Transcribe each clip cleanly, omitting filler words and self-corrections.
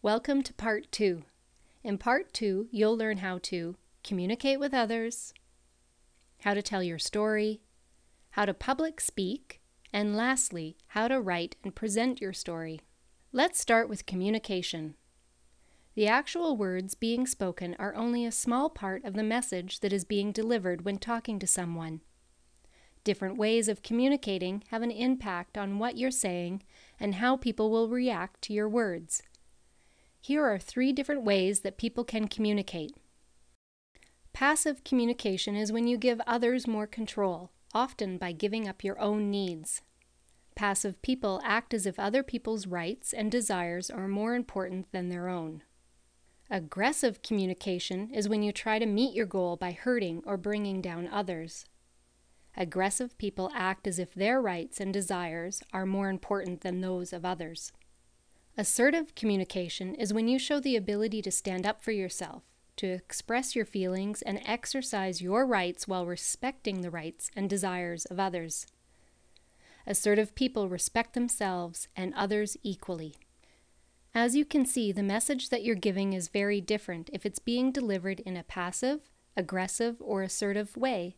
Welcome to Part 2. In Part 2, you'll learn how to communicate with others, how to tell your story, how to public speak, and lastly, how to write and present your story. Let's start with communication. The actual words being spoken are only a small part of the message that is being delivered when talking to someone. Different ways of communicating have an impact on what you're saying and how people will react to your words. Here are 3 different ways that people can communicate. Passive communication is when you give others more control, often by giving up your own needs. Passive people act as if other people's rights and desires are more important than their own. Aggressive communication is when you try to meet your goal by hurting or bringing down others. Aggressive people act as if their rights and desires are more important than those of others. Assertive communication is when you show the ability to stand up for yourself, to express your feelings and exercise your rights while respecting the rights and desires of others. Assertive people respect themselves and others equally. As you can see, the message that you're giving is very different if it's being delivered in a passive, aggressive, or assertive way.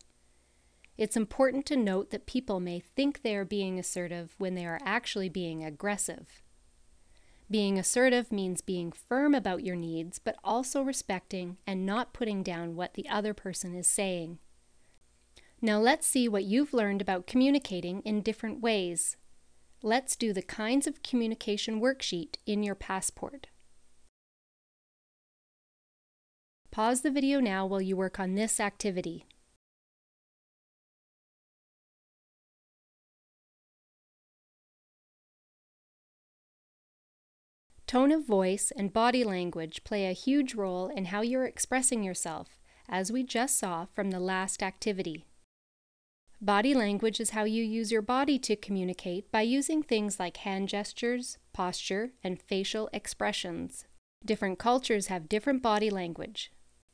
It's important to note that people may think they are being assertive when they are actually being aggressive. Being assertive means being firm about your needs, but also respecting and not putting down what the other person is saying. Now let's see what you've learned about communicating in different ways. Let's do the kinds of communication worksheet in your passport. Pause the video now while you work on this activity. Tone of voice and body language play a huge role in how you're expressing yourself, as we just saw from the last activity. Body language is how you use your body to communicate by using things like hand gestures, posture, and facial expressions. Different cultures have different body language.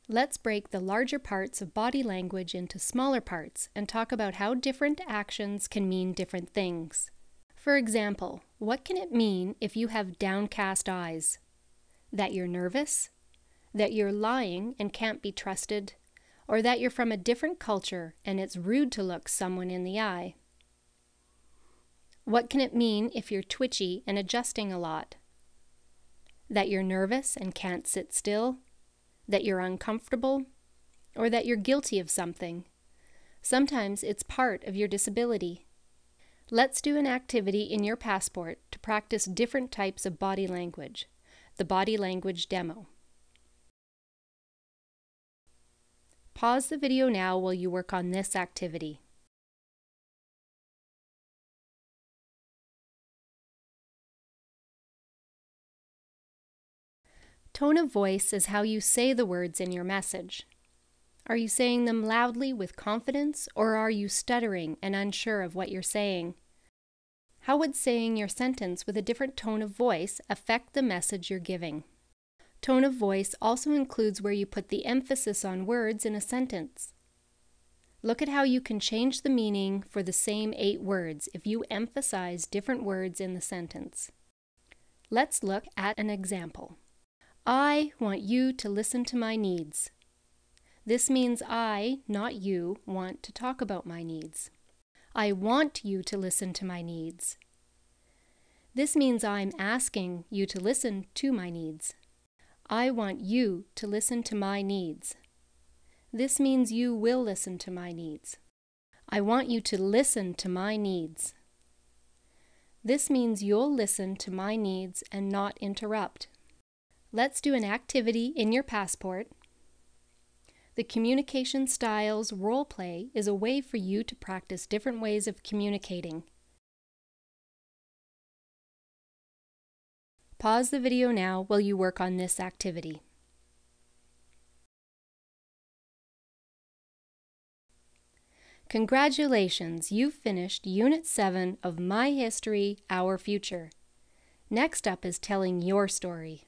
Let's break the larger parts of body language into smaller parts and talk about how different actions can mean different things. For example, what can it mean if you have downcast eyes? That you're nervous? That you're lying and can't be trusted? Or that you're from a different culture and it's rude to look someone in the eye? What can it mean if you're twitchy and adjusting a lot? That you're nervous and can't sit still? That you're uncomfortable? Or that you're guilty of something? Sometimes it's part of your disability. Let's do an activity in your passport to practice different types of body language, the body language demo. Pause the video now while you work on this activity. Tone of voice is how you say the words in your message. Are you saying them loudly with confidence, or are you stuttering and unsure of what you're saying? How would saying your sentence with a different tone of voice affect the message you're giving? Tone of voice also includes where you put the emphasis on words in a sentence. Look at how you can change the meaning for the same 8 words if you emphasize different words in the sentence. Let's look at an example. I want you to listen to my needs. This means I, not you, want to talk about my needs. I want you to listen to my needs. This means I'm asking you to listen to my needs. I want you to listen to my needs. This means you will listen to my needs. I want you to listen to my needs. This means you'll listen to my needs and not interrupt. Let's do an activity in your passport. The Communication Styles role play is a way for you to practice different ways of communicating. Pause the video now while you work on this activity. Congratulations, you've finished Unit 7 of My History, Our Future. Next up is telling your story.